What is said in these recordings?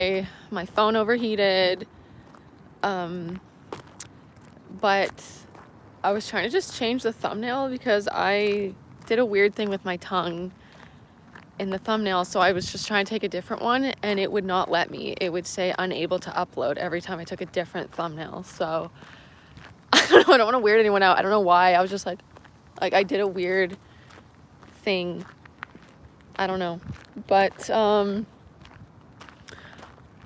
my phone overheated, but I was trying to just change the thumbnail because I did a weird thing with my tongue in the thumbnail, so I was just trying to take a different one and it would not let me. It would say unable to upload every time I took a different thumbnail. So I don't know, I don't want to weird anyone out. I don't know why. I was just like I did a weird thing. I don't know. But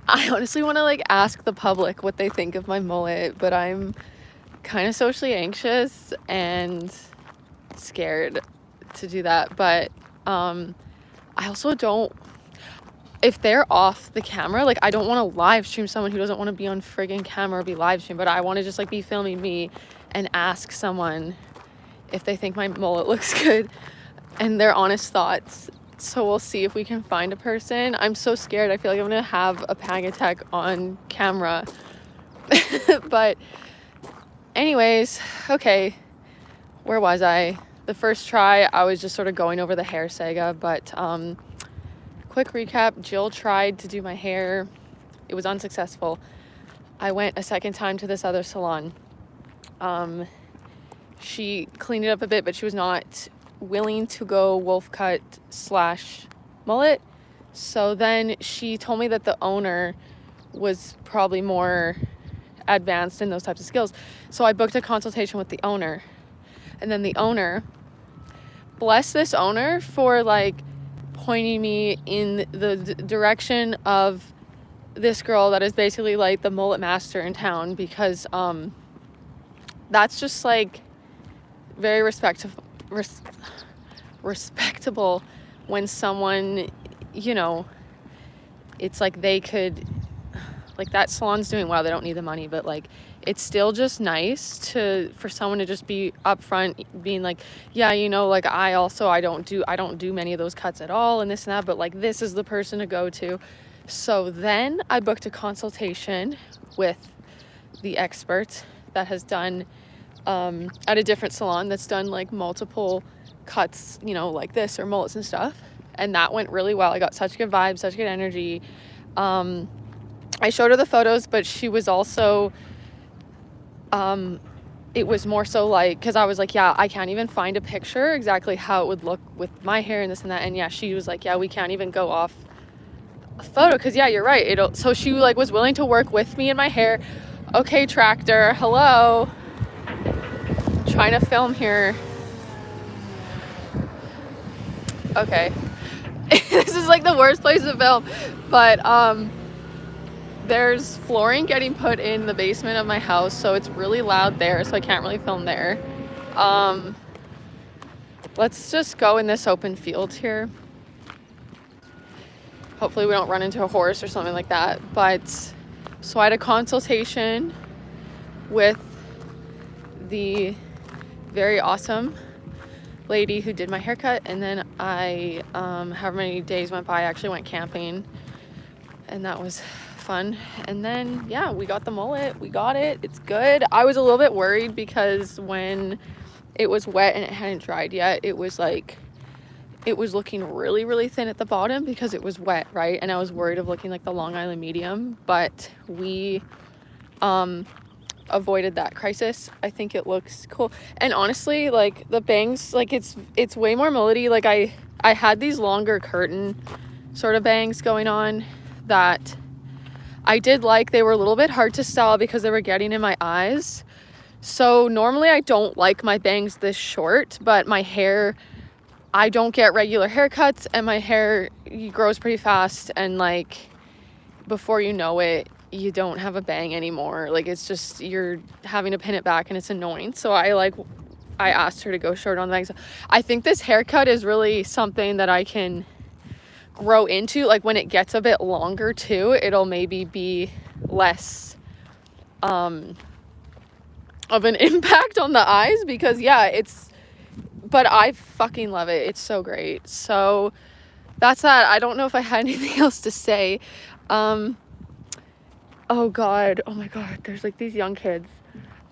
I honestly want to like ask the public what they think of my mullet, but I'm kind of socially anxious and scared to do that. But I also don't, if they're off the camera, like I don't want to live stream someone who doesn't want to be on friggin' camera or be live streamed, but I want to just like be filming me and ask someone if they think my mullet looks good and their honest thoughts. So we'll see if we can find a person. I'm so scared. I feel like I'm gonna have a panic attack on camera. But anyways, okay, where was I? The first try, I was just sort of going over the hair saga, but quick recap, Jill tried to do my hair. It was unsuccessful. I went a second time to this other salon. She cleaned it up a bit, but she was not willing to go wolf cut / mullet. So then she told me that the owner was probably more advanced in those types of skills. So I booked a consultation with the owner. And then the owner, bless this owner for like pointing me in the direction of this girl that is basically like the mullet master in town, because that's just like very respectable when someone, you know, it's like they could, like that salon's doing well, they don't need the money, but like it's still just nice for someone to just be upfront, being like, yeah, you know, like I don't do many of those cuts at all and this and that, but like this is the person to go to. So then I booked a consultation with the expert that has done at a different salon that's done like multiple cuts, you know, like this or mullets and stuff, and that went really well. I got such good vibes, such good energy. I showed her the photos, but she was also it was more so like, because I was like, yeah, I can't even find a picture exactly how it would look with my hair and this and that, and yeah, she was like, yeah, we can't even go off a photo because yeah, you're right, so she like was willing to work with me in my hair. Okay, tractor, hello, I'm trying to film here. Okay. This is like the worst place to film, but there's flooring getting put in the basement of my house, so it's really loud there, so I can't really film there. Let's just go in this open field here. Hopefully we don't run into a horse or something like that. But so I had a consultation with the very awesome lady who did my haircut, and then I however many days went by, I actually went camping, and that was fun. And then yeah, we got the mullet, we got it, it's good. I was a little bit worried because when it was wet and it hadn't dried yet, it was like, it was looking really thin at the bottom because it was wet, right? And I was worried of looking like the Long Island medium, but we avoided that crisis. I think it looks cool. And honestly, like the bangs, like it's way more mullety. Like I had these longer curtain sort of bangs going on that I did like. They were a little bit hard to style because they were getting in my eyes. So normally I don't like my bangs this short, but my hair, I don't get regular haircuts, and my hair grows pretty fast, and like before you know it, you don't have a bang anymore. Like it's just, you're having to pin it back and it's annoying. So I asked her to go short on the bangs. I think this haircut is really something that I can grow into. Like when it gets a bit longer too, it'll maybe be less of an impact on the eyes, because yeah, but I fucking love it. It's so great. So that's that. I don't know if I had anything else to say. Oh god, oh my god, there's like these young kids.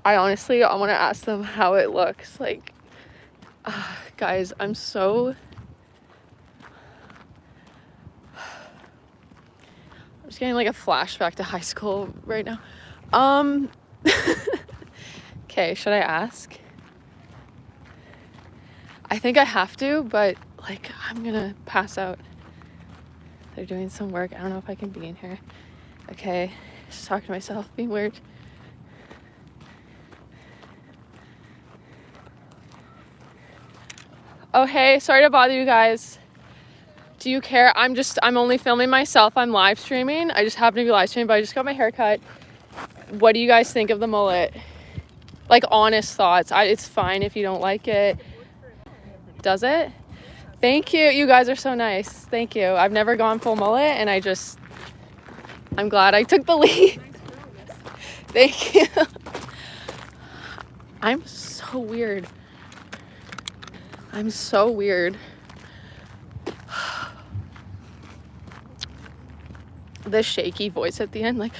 I want to ask them how it looks like. Guys, I'm just getting like a flashback to high school right now. Okay, should I ask? I think I have to, but like I'm gonna pass out. They're doing some work. I don't know if I can be in here. Okay, just talking to myself, being weird. Oh, hey, sorry to bother you guys. Do you care? I'm only filming myself. I'm live streaming. I just happen to be live streaming, but I just got my hair cut. What do you guys think of the mullet? Like, honest thoughts. It's fine if you don't like it. Does it? Thank you. You guys are so nice. Thank you. I've never gone full mullet, and I'm glad I took the lead. Thank you. I'm so weird. I'm so weird. The shaky voice at the end, like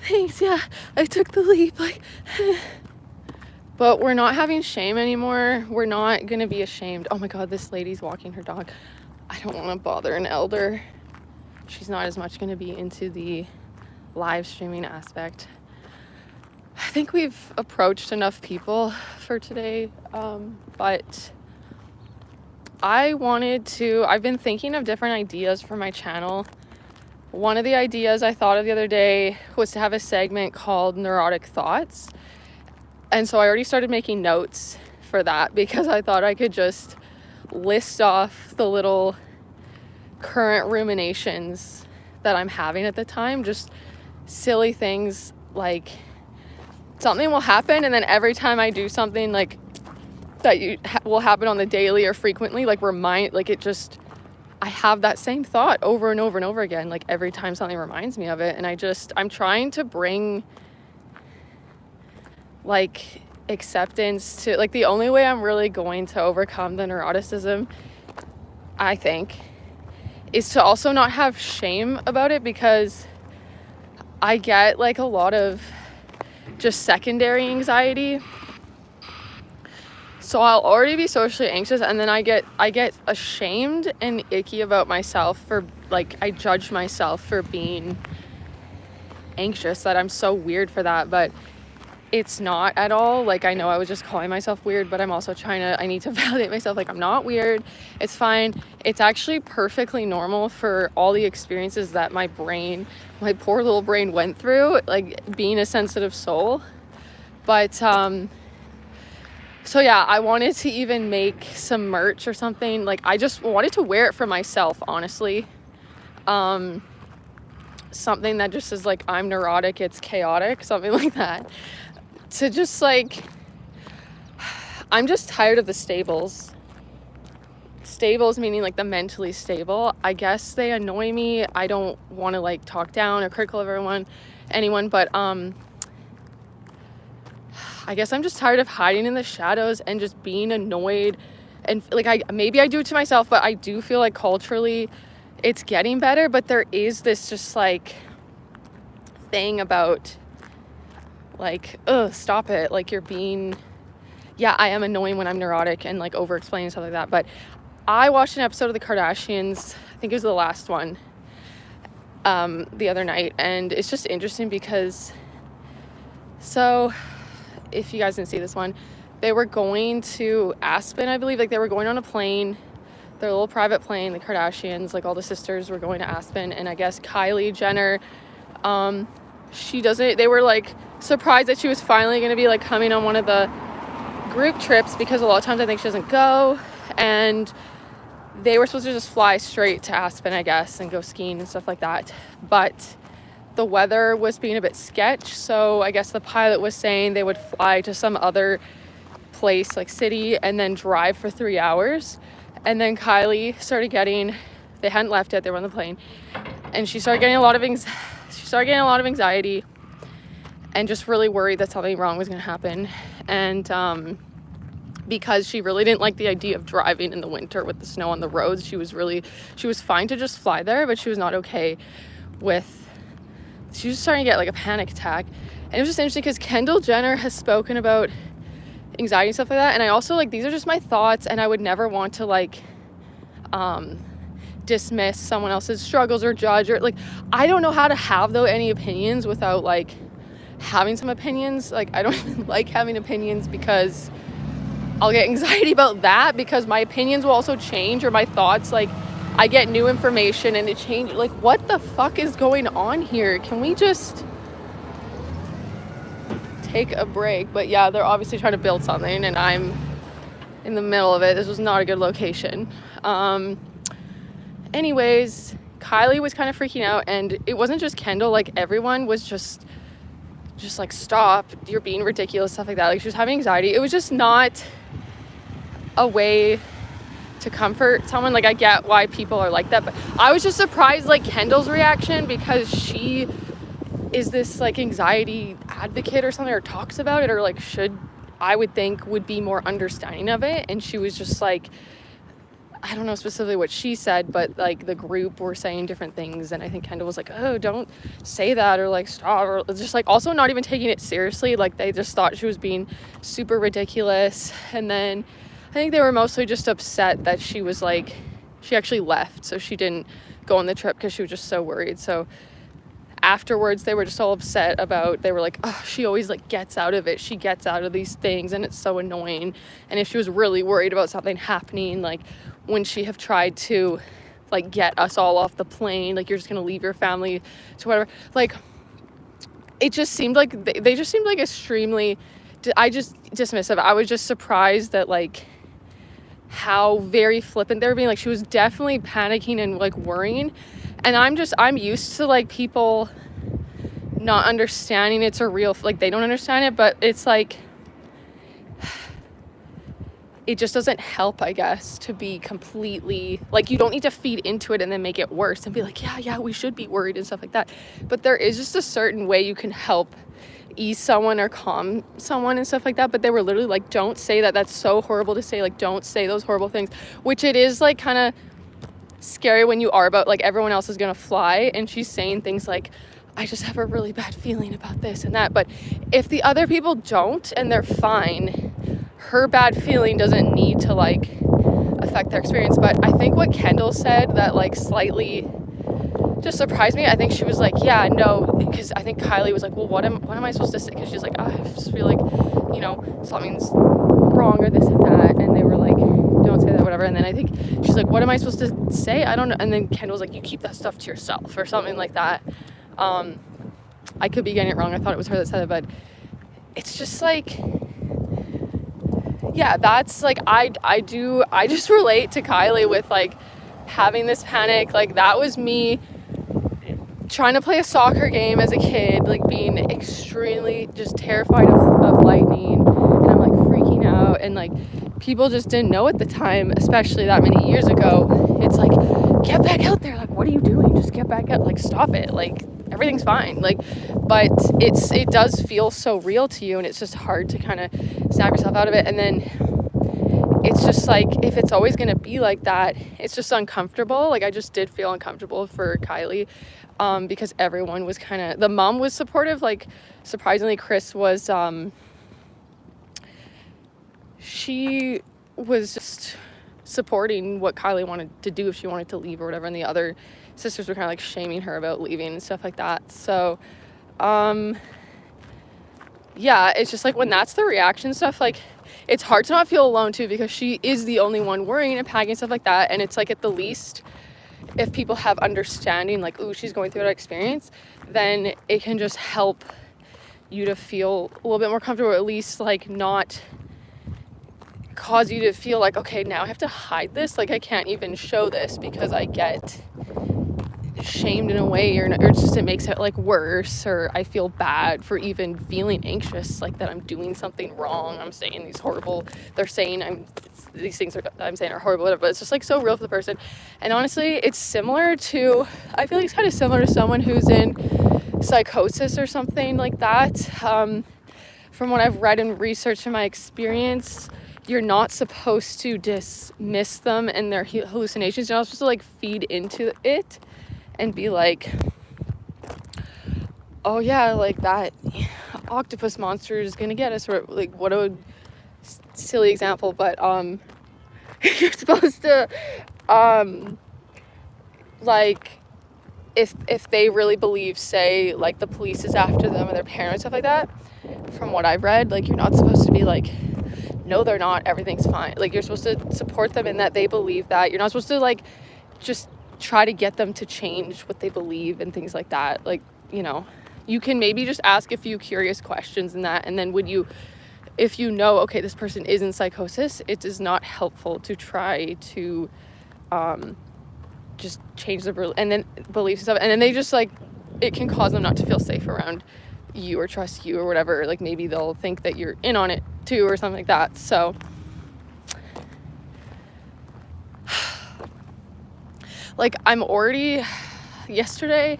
thanks, yeah, I took the leap, like. But we're not having shame anymore. We're not gonna be ashamed. Oh my God, this lady's walking her dog. I don't want to bother an elder. She's not as much gonna be into the live streaming aspect. I think we've approached enough people for today, but I've been thinking of different ideas for my channel. One of the ideas I thought of the other day was to have a segment called Neurotic Thoughts. And so I already started making notes for that because I thought I could just list off the little current ruminations that I'm having at the time. Just silly things, like something will happen, and then every time I do something like that will happen on the daily or frequently, like I have that same thought over and over and over again, like every time something reminds me of it. And I'm trying to bring like acceptance to, like, the only way I'm really going to overcome the neuroticism, I think, is to also not have shame about it, because I get like a lot of just secondary anxiety. So I'll already be socially anxious, and then I get ashamed and icky about myself for, like, I judge myself for being anxious, that I'm so weird for that. But it's not at all. Like, I know I was just calling myself weird, but I'm also I need to validate myself. Like, I'm not weird. It's fine. It's actually perfectly normal for all the experiences that my poor little brain went through, like being a sensitive soul. But, so yeah, I wanted to even make some merch or something. Like, I just wanted to wear it for myself, honestly. Something that just is like, I'm neurotic, it's chaotic, something like that. To just like, I'm just tired of the stables meaning like the mentally stable. I guess they annoy me. I don't want to like talk down or critical of anyone, but I guess I'm just tired of hiding in the shadows and just being annoyed. And like, maybe I do it to myself, but I do feel like culturally it's getting better. But there is this just like thing about like, stop it. Like, yeah, I am annoying when I'm neurotic and like over explaining stuff like that. But I watched an episode of the Kardashians, I think it was the last one, the other night. And it's just interesting because, so if you guys didn't see this one, they were going to Aspen, I believe. Like, they were going on a plane, their little private plane, the Kardashians, like all the sisters were going to Aspen. And I guess Kylie Jenner, they were like surprised that she was finally going to be like coming on one of the group trips, because a lot of times I think she doesn't go. And they were supposed to just fly straight to Aspen, I guess, and go skiing and stuff like that. But the weather was being a bit sketch, so I guess the pilot was saying they would fly to some other place, like city, and then drive for 3 hours. And then Kylie started they hadn't left yet, they were on the plane, and she started getting a lot of anxiety and just really worried that something wrong was going to happen. And because she really didn't like the idea of driving in the winter with the snow on the roads, she was fine to just fly there, but she was not okay she was starting to get like a panic attack. And it was just interesting because Kendall Jenner has spoken about anxiety and stuff like that. And I also, like, these are just my thoughts, and I would never want to like dismiss someone else's struggles or judge, or like, I don't know how to have though any opinions without like having some opinions. Like, I don't even like having opinions because I'll get anxiety about that, because my opinions will also change, or my thoughts, like I get new information and it changes. Like, what the fuck is going on here? Can we just take a break? But yeah, they're obviously trying to build something and I'm in the middle of it. This was not a good location. Anyways, Kylie was kind of freaking out, and it wasn't just Kendall, like everyone was just like, stop, you're being ridiculous, stuff like that. Like, she was having anxiety. It was just not a way to comfort someone. Like, I get why people are like that, but I was just surprised, like, Kendall's reaction, because she is this like anxiety advocate or something, or talks about it, or like I would think would be more understanding of it. And she was just like, I don't know specifically what she said, but like the group were saying different things, and I think Kendall was like, oh, don't say that, or like stop, or just like also not even taking it seriously. Like, they just thought she was being super ridiculous. And then I think they were mostly just upset that she was like, she actually left, so she didn't go on the trip because she was just so worried. So afterwards they were just all upset about, they were like, oh, she always like gets out of it, she gets out of these things, and it's so annoying. And if she was really worried about something happening, like, when she have tried to like get us all off the plane, like, you're just gonna leave your family to whatever, like, it just seemed like they just seemed like extremely dismissive. I was just surprised that like how very flippant they were being. Like, she was definitely panicking and like worrying, and I'm used to like people not understanding it's a real, like, they don't understand it, but it's like, it just doesn't help, I guess, to be completely, like, you don't need to feed into it and then make it worse and be like, yeah, we should be worried and stuff like that. But there is just a certain way you can help ease someone or calm someone and stuff like that. But they were literally like, don't say that, that's so horrible to say, like, don't say those horrible things, which it is like kind of scary when you are about like everyone else is gonna fly and she's saying things like, I just have a really bad feeling about this and that. But if the other people don't and they're fine, her bad feeling doesn't need to like affect their experience. But I think what Kendall said that like slightly just surprised me, I think she was like, yeah, no, because I think Kylie was like, well, what am I supposed to say? Because she's like, oh, I just feel like, you know, something's wrong or this and that. And they were like, don't say that, whatever. And then I think she's like, what am I supposed to say? I don't know. And then Kendall was like, you keep that stuff to yourself or something like that. I could be getting it wrong. I thought it was her that said it, but it's just like, yeah, that's like, I just relate to Kylie with like having this panic. Like, that was me trying to play a soccer game as a kid, like being extremely just terrified of lightning, and I'm like freaking out, and like people just didn't know at the time, especially that many years ago. It's like, get back out there, like, what are you doing? Just get back out, like, stop it, like, everything's fine. Like, but it does feel so real to you, and it's just hard to kind of snap yourself out of it. And then it's just like, if it's always going to be like that, it's just uncomfortable. Like, I just did feel uncomfortable for Kylie, because everyone was kind of, the mom was supportive. Like, surprisingly, Chris was, she was just supporting what Kylie wanted to do if she wanted to leave or whatever, and the other sisters were kind of like shaming her about leaving and stuff like that. So yeah, it's just like, when that's the reaction stuff, like, it's hard to not feel alone too, because she is the only one worrying and packing stuff like that. And it's like, at the least, if people have understanding, like, ooh, she's going through that experience, then it can just help you to feel a little bit more comfortable, or at least like not cause you to feel like, okay, now I have to hide this, like, I can't even show this because I get shamed in a way, or just it makes it like worse, or I feel bad for even feeling anxious, like that I'm doing something wrong, I'm saying these horrible, they're saying these things I'm saying are horrible, whatever. But it's just like so real for the person. And honestly, it's similar to, I feel like it's kind of similar to someone who's in psychosis or something like that. From what I've read and researched in my experience, you're not supposed to dismiss them and their hallucinations. You're not supposed to like feed into it and be like, oh yeah, like that octopus monster is gonna get us, or like, what a silly example, but you're supposed to like, if they really believe, say, like, the police is after them or their parents, stuff like that, from what I've read, like, you're not supposed to be like, no, they're not, everything's fine. Like, you're supposed to support them in that they believe that. You're not supposed to, like, just try to get them to change what they believe and things like that. Like, you know, you can maybe just ask a few curious questions in that, and then if you know, okay, this person is in psychosis, it is not helpful to try to just change their and then beliefs and stuff, and then they just, like, it can cause them not to feel safe around you or trust you or whatever. Like, maybe they'll think that you're in on it too or something like that. So like, I'm already yesterday,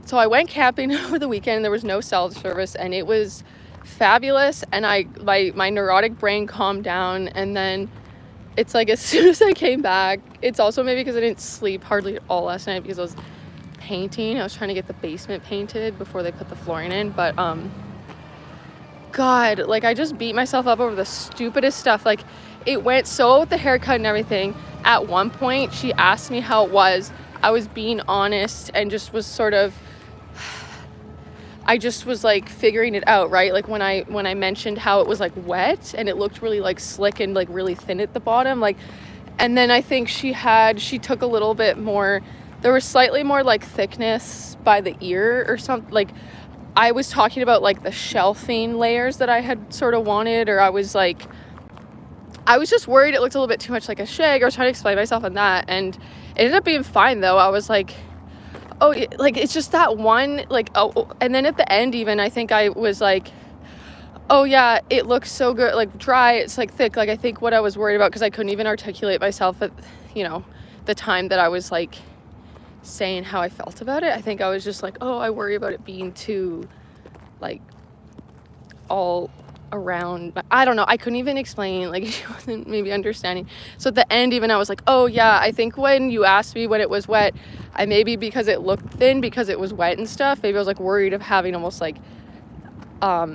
so I went camping over the weekend. There was no cell service and it was fabulous, and my neurotic brain calmed down. And then it's like, as soon as I came back, it's also maybe because I didn't sleep hardly at all last night because I was painting. I was trying to get the basement painted before they put the flooring in. But God, like, I just beat myself up over the stupidest stuff. Like, it went so with the haircut and everything. At one point, she asked me how it was. I was being honest and just was sort of, I just was like figuring it out, right? Like, when I mentioned how it was like wet and it looked really like slick and like really thin at the bottom, like, and then I think she took a little bit more, there was slightly more like thickness by the ear or something. Like, I was talking about like the shelving layers that I had sort of wanted, or I was just worried it looked a little bit too much like a shag. I was trying to explain myself on that, and it ended up being fine though. I was like, oh, like, it's just that one, like, oh, and then at the end even, I think I was like, oh yeah, it looks so good, like, dry, it's like thick. Like, I think what I was worried about, because I couldn't even articulate myself at, you know, the time that I was like saying how I felt about it, I think I was just like, oh, I worry about it being too, like, all around. I don't know, I couldn't even explain, like, she wasn't maybe understanding. So at the end even, I was like, oh yeah, I think when you asked me when it was wet, I maybe, because it looked thin because it was wet and stuff, maybe I was like worried of having almost like I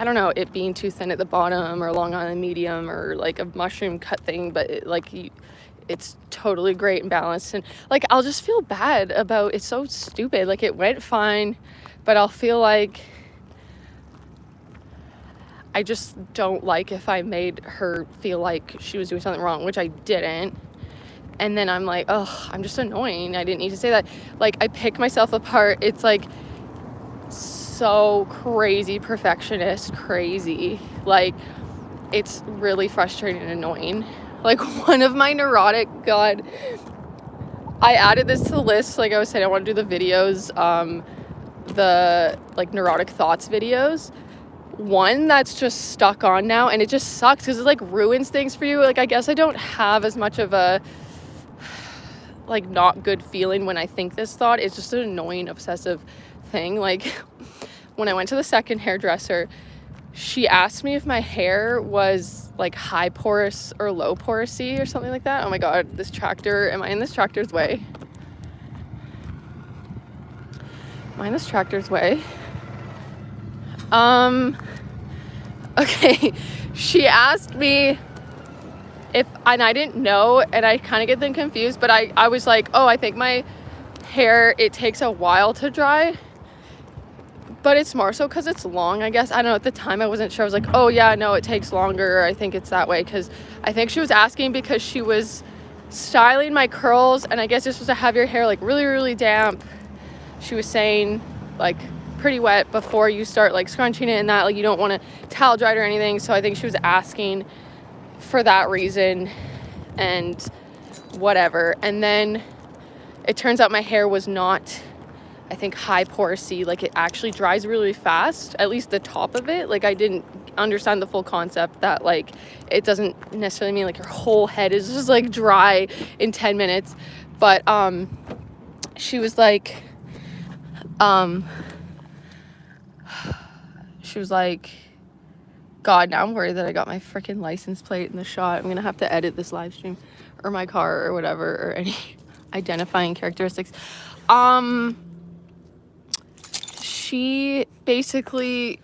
don't know, it being too thin at the bottom or along on the medium, or like a mushroom cut thing. But it's totally great and balanced, and like, I'll just feel bad about it's so stupid. Like, it went fine, but I'll feel like I just don't like if I made her feel like she was doing something wrong, which I didn't. And then I'm like, oh, I'm just annoying. I didn't need to say that. Like, I pick myself apart. It's like so crazy perfectionist, crazy. Like, it's really frustrating and annoying. Like, one of my neurotic, God, I added this to the list. Like I was saying, I want to do the videos, the like neurotic thoughts videos. One that's just stuck on now, and it just sucks because it like ruins things for you. Like, I guess I don't have as much of a like not good feeling when I think this thought. It's just an annoying obsessive thing. Like, when I went to the second hairdresser, she asked me if my hair was like high porous or low porosity or something like that. Oh my God, this tractor, am I in this tractor's way? Am I in this tractor's way? Okay, she asked me if, and I didn't know, and I kind of get them confused, but I was like, oh, I think my hair, it takes a while to dry, but it's more so because it's long, I guess. I don't know, at the time I wasn't sure. I was like, oh yeah, no, it takes longer. I think it's that way, because I think she was asking because she was styling my curls, and I guess you're supposed to have your hair like really, really damp. She was saying like pretty wet before you start like scrunching it, and that like you don't want to towel dry it or anything. So I think she was asking for that reason and whatever. And then it turns out my hair was not, I think, high porosity. Like, it actually dries really fast, at least the top of it. Like, I didn't understand the full concept that like it doesn't necessarily mean like your whole head is just like dry in 10 minutes. But she was like God, now I'm worried that I got my freaking license plate in the shot. I'm gonna have to edit this live stream, or my car, or whatever, or any identifying characteristics. She basically,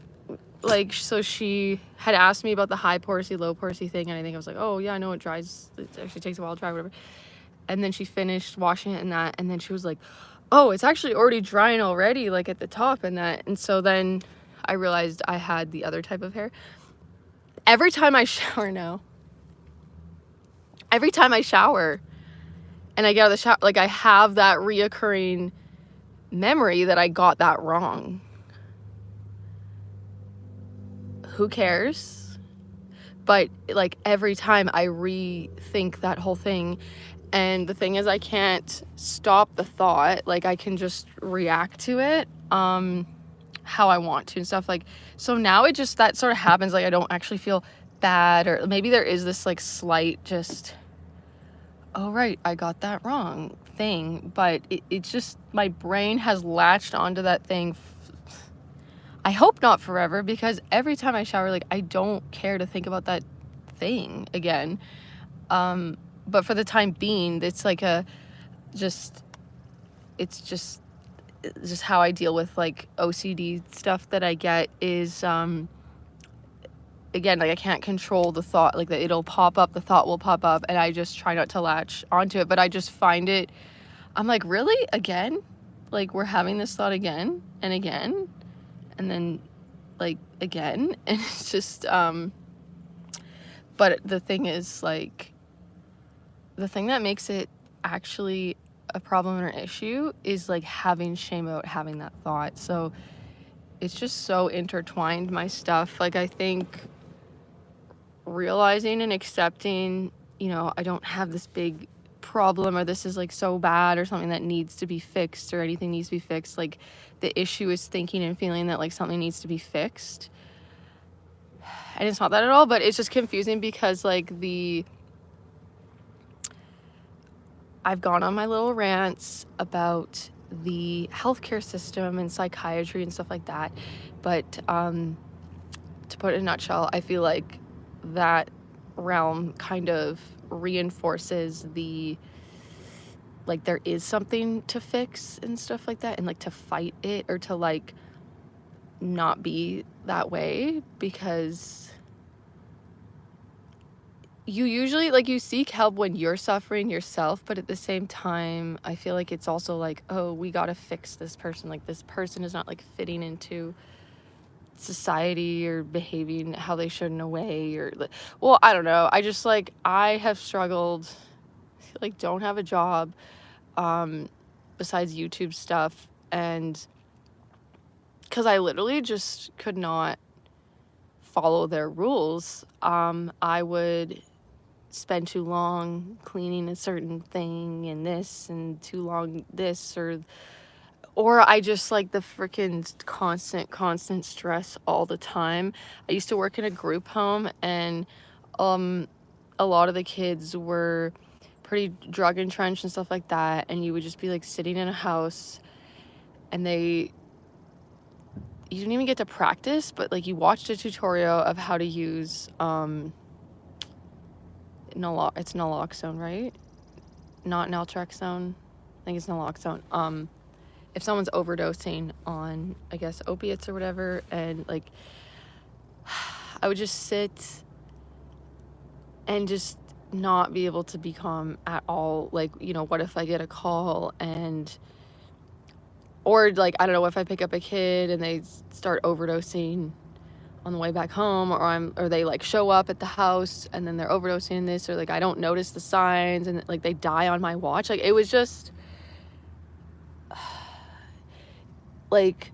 like, so she had asked me about the high porosity, low porosity thing, and I think I was like, oh yeah, I know it dries, it actually takes a while to dry, whatever. and then she finished washing it and that, and then she was like, oh, it's actually already drying already, like at the top and that. And so then I realized I had the other type of hair. Every time I shower now, every time I shower and I get out of the shower, like I have that reoccurring memory that I got that wrong. Who cares? But like every time I rethink that whole thing, and the thing is I can't stop the thought, like I can just react to it how I want to and stuff. Like, so now it just, that sort of happens, like I don't actually feel bad, or maybe there is this like slight just, oh right, I got that wrong thing, but it's just my brain has latched onto that thing. I hope not forever, because every time I shower, like I don't care to think about that thing again. But for the time being, it's like it's just how I deal with like OCD stuff that I get is, again, like I can't control the thought, like that it'll pop up, the thought will pop up, and I just try not to latch onto it. But I just find it, I'm like, really? Again? Like we're having this thought again and again, and then like again, and it's just, but the thing is, like, the thing that makes it actually a problem or an issue is like having shame about having that thought. So it's just so intertwined, my stuff. Like I think realizing and accepting, you know, I don't have this big problem, or this is like so bad, or something that needs to be fixed, or anything needs to be fixed. Like the issue is thinking and feeling that like something needs to be fixed, and it's not that at all. But it's just confusing because like I've gone on my little rants about the healthcare system and psychiatry and stuff like that, but to put it in a nutshell, I feel like that realm kind of reinforces the, like there is something to fix and stuff like that, and like to fight it, or to like not be that way, because you usually, like, you seek help when you're suffering yourself, but at the same time I feel like it's also like, oh, we gotta fix this person, like this person is not like fitting into society or behaving how they should in a way, or well, I don't know, I just like, I have struggled, like don't have a job besides YouTube stuff, and because I literally just could not follow their rules. I would spend too long cleaning a certain thing and this, and too long this, or I just like the freaking constant stress all the time. I used to work in a group home, and a lot of the kids were pretty drug entrenched and stuff like that, and you would just be like sitting in a house, and you didn't even get to practice, but like you watched a tutorial of how to use it's naloxone, right? Not naltrexone. I think it's naloxone. If someone's overdosing on, I guess, opiates or whatever, and like I would just sit and just not be able to be calm at all. Like, you know, what if I get a call, or like, I don't know, if I pick up a kid and they start overdosing on the way back home, or they like show up at the house and then they're overdosing in this, or like I don't notice the signs and like they die on my watch. Like it was just like,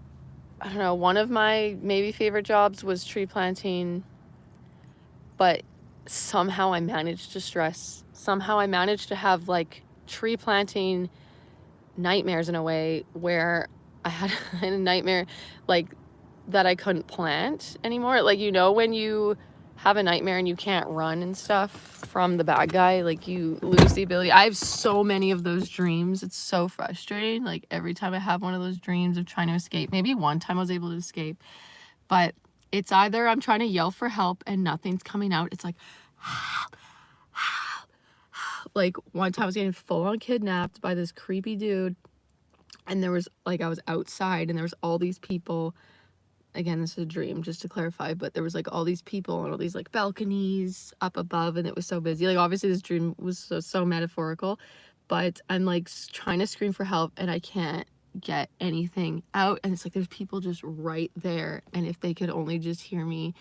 I don't know, one of my maybe favorite jobs was tree planting, but somehow I managed to have like tree planting nightmares in a way, where I had a nightmare like that I couldn't plant anymore. Like, you know, when you have a nightmare and you can't run and stuff from the bad guy, like you lose the ability. I have so many of those dreams. It's so frustrating. Like every time I have one of those dreams of trying to escape, maybe one time I was able to escape, but it's either I'm trying to yell for help and nothing's coming out. It's like, like one time I was getting full on kidnapped by this creepy dude, and there was like, I was outside and there was all these people. Again, this is a dream, just to clarify, but there was like all these people on all these like balconies up above, and it was so busy. Like obviously this dream was so metaphorical, but I'm like trying to scream for help and I can't get anything out, and it's like there's people just right there, and if they could only just hear me.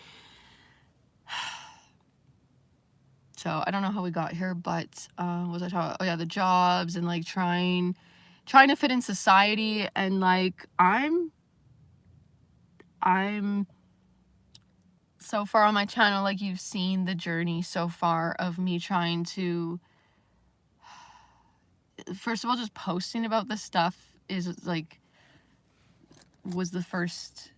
So I don't know how we got here, but what was I talking about? Oh yeah, the jobs and like trying to fit in society, and like I'm so far on my channel, like you've seen the journey so far of me trying to, first of all, just posting about this stuff is like, was the first,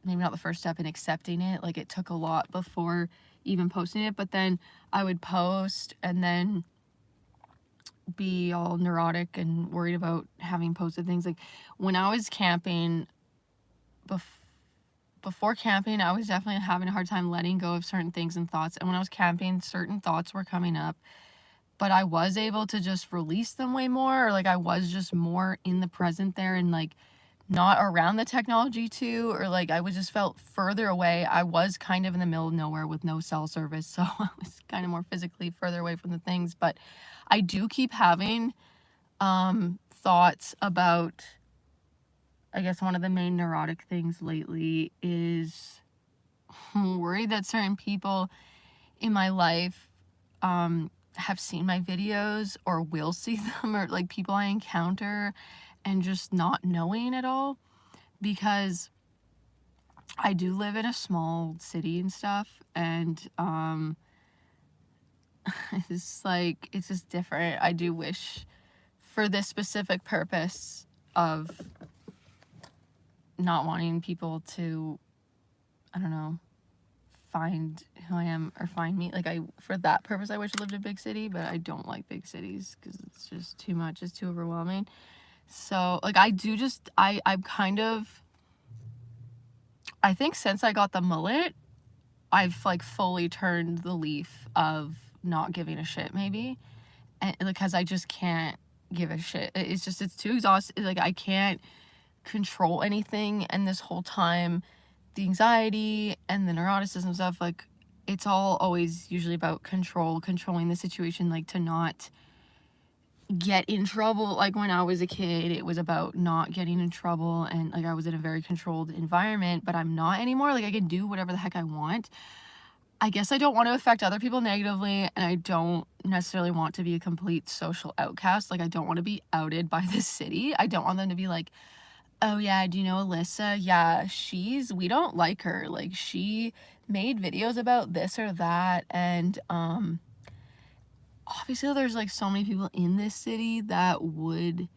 maybe not the first step in accepting it. Like it took a lot before even posting it, but then I would post and then be all neurotic and worried about having posted things. Like when I was camping, before camping, I was definitely having a hard time letting go of certain things and thoughts, and when I was camping, certain thoughts were coming up, but I was able to just release them way more, or like I was just more in the present there, and like not around the technology too, or like I was just felt further away. I was kind of in the middle of nowhere with no cell service, so I was kind of more physically further away from the things, but I do keep having thoughts about, I guess one of the main neurotic things lately is I'm worried that certain people in my life have seen my videos or will see them, or like people I encounter, and just not knowing at all, because I do live in a small city and stuff, and it's like, it's just different. I do wish for this specific purpose of not wanting people to, I don't know, find who I am or find me. Like for that purpose, I wish I lived in a big city, but I don't like big cities because it's just too much. It's too overwhelming. So like I'm kind of, I think since I got the mullet, I've like fully turned the leaf of not giving a shit maybe. And because I just can't give a shit. It's just, it's too exhausting. Like I can't control anything, and this whole time the anxiety and the neuroticism stuff, like it's all always usually about controlling the situation, like to not get in trouble. Like when I was a kid, it was about not getting in trouble, and like I was in a very controlled environment, but I'm not anymore. Like I can do whatever the heck I want. I guess I don't want to affect other people negatively, and I don't necessarily want to be a complete social outcast. Like I don't want to be outed by the city. I don't want them to be like, oh yeah, do you know Alyssa? Yeah, we don't like her. Like she made videos about this or that, and obviously there's like so many people in this city that would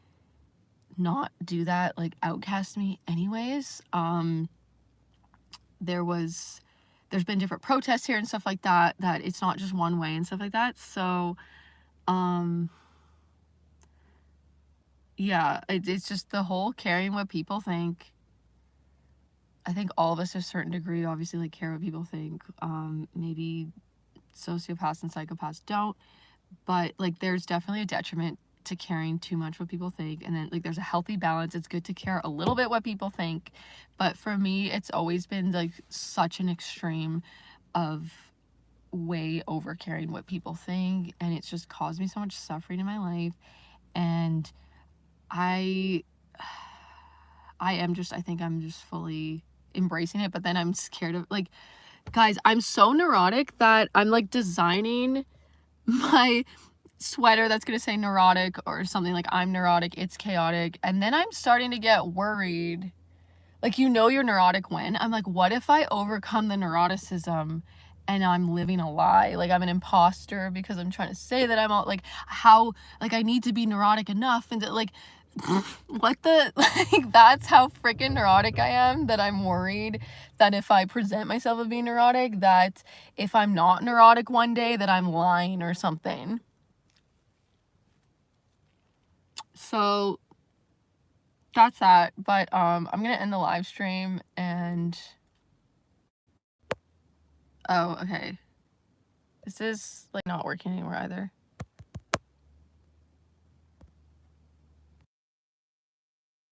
not do that, like outcast me anyways. There's been different protests here and stuff like that it's not just one way and stuff like that. So yeah, it's just the whole caring what people think. I think all of us to a certain degree obviously like care what people think. Maybe sociopaths and psychopaths don't, but like there's definitely a detriment to caring too much what people think, and then like there's a healthy balance. It's good to care a little bit what people think, but for me it's always been like such an extreme of way over caring what people think, and it's just caused me so much suffering in my life. And I think I'm just fully embracing it, but then I'm scared of, like, guys, I'm so neurotic that I'm like designing my sweater that's gonna say neurotic or something, like I'm neurotic, it's chaotic, and then I'm starting to get worried. Like, you know you're neurotic when I'm like, what if I overcome the neuroticism and I'm living a lie? Like I'm an imposter because I'm trying to say that I'm all like, how, like I need to be neurotic enough, and like what the, like that's how freaking neurotic I am, that I'm worried that if I present myself as being neurotic, that if I'm not neurotic one day that I'm lying or something. So that's that. But I'm gonna end the live stream, and oh, okay, this is like not working anymore either.